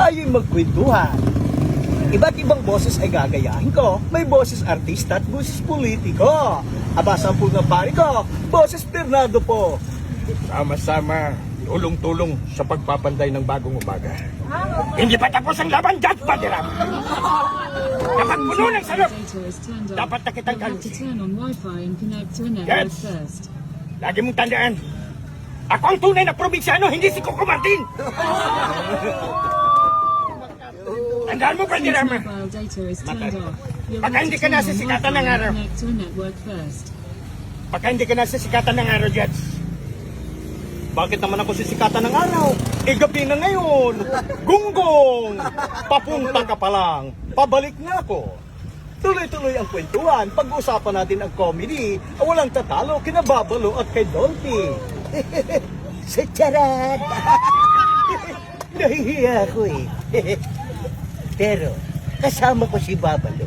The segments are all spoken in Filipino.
tayo'y magkwentuhan. Iba't ibang boses ay gagayahin ko. May boses artista at boses politiko. Aba, 10 na pari ko, boses Bernardo po. Sama-sama, tulong-tulong sa pagpapanday ng bagong umaga. Hindi pa tapos ang laban, Judge Badiram. Kapag puno ng sarap, dapat na kitang kalusin. Judge, lagi mong tandaan, ako ang tunay na probinsyano, hindi si Coco Martin. Tandaan mo, Badiram. Baka hindi ka nasisikatan ng araw. Baka hindi ka nasisikatan ng araw, Judge. Bakit naman ako sisikatan ng araw? Gabi na ngayon. Gunggong! Papunta ka pa lang. Pabalik na ako. Tuloy-tuloy ang kwentuhan. Pag-usapan natin ang comedy. Walang tatalo, kinababalo at kay Dolphy. Sa charad. Nahihiya ako eh. Pero, kasama ko si Babalo.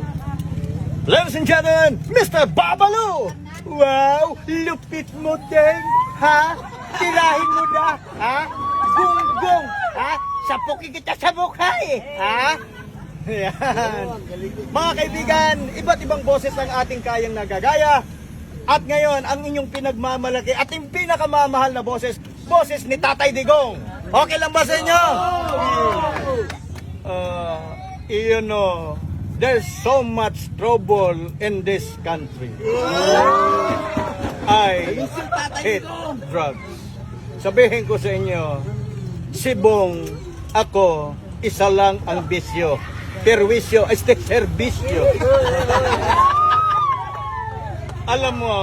Ladies and gentlemen, Mr. Babalo! Wow! Lupit mo, Teng! Ha? Tirahin mo na! Ha? Gunggong! Ha? Sapukin kita sa mukha eh! Ha? Yan. Mga kaibigan, iba't ibang boses ang ating kayang nagagaya. At ngayon, ang inyong pinagmamalaki at yung pinakamamahal na boses, boses ni Tatay Digong. Okay lang ba sa inyo? You know, there's so much trouble in this country. I hate drugs. Sabihin ko sa inyo, si Bong, ako, isa lang ang bisyo. Perwisyo, serbisyo. Alam mo,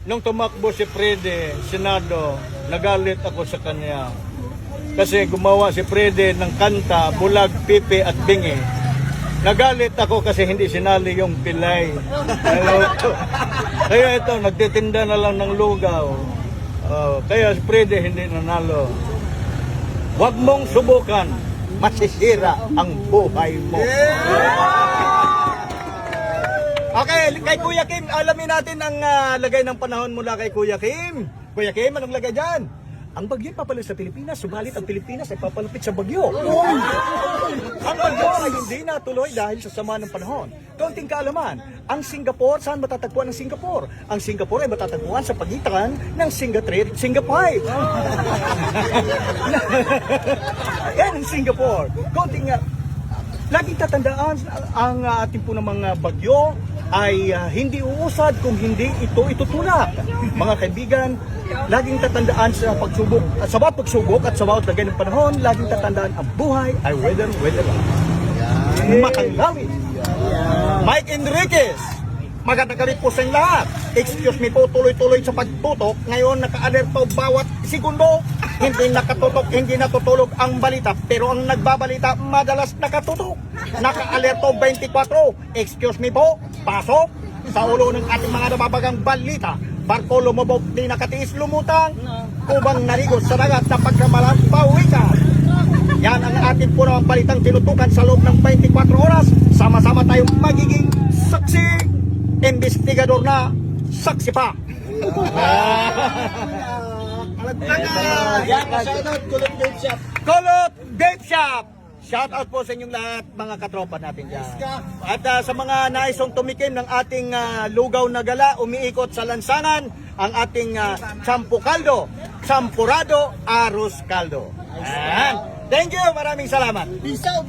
nung tumakbo si Frede, Senado, nagalit ako sa kanya. Kasi gumawa si Frede ng kanta, Bulag, Pipi at Bingi. Nagalit ako kasi hindi sinali yung pilay. Kaya ito, nagtitinda na lang ng lugaw. Kaya si Frede hindi nanalo. Huwag mong subukan, masisira ang buhay mo. Okay, kay Kuya Kim, alamin natin ang lagay ng panahon mula kay Kuya Kim. Kuya Kim, anong lagay dyan? Ang bagyo papalo sa Pilipinas, subalit ang Pilipinas ay papalapit sa bagyo. Ang bagyo ay hindi natuloy dahil sa sama ng panahon. Kaunting kaalaman, ang Singapore, saan matatagpuan ang Singapore? Ang Singapore ay matatagpuan sa pagitan ng Singatrade at Singapore. Yan ang Singapore. Kaunting laging tatandaan ang ating po ng mga bagyo ay hindi uusad kung hindi ito itutulak. Mga kaibigan, laging tatandaan sa pagsubok, sa bawat pagsubok at sa bawat lagay ng panahon, laging tatandaan ang buhay ay weather lang. Makangawin. Mike Enriquez, magandang gabi po sa inyo lahat. Excuse me po, tuloy-tuloy sa pagtutok. Ngayon naka-alert po bawat segundo. Hindi nakatutok, hindi natutulog ang balita. Pero ang nagbabalita, madalas nakatutok. Naka-alerto 24. Excuse me po, pasok sa ulo ng ating mga nababagang balita. Barko lumubog, di nakatiis lumutang. Ubang narigot sa dagat na pagkamalang pawikan. Yan ang ating po namang balitang tinutukan sa loob ng 24 oras. Sama-sama tayong magiging saksi. Investigador na, saksi pa. Kulot Vape Shop. Shout out po sa inyong lahat, mga katropa natin dyan. At sa mga naisong tumikim ng ating lugaw na gala, umiikot sa lansangan ang ating champo caldo, champurado, arroz caldo. Thank you, maraming salamat. Peace out!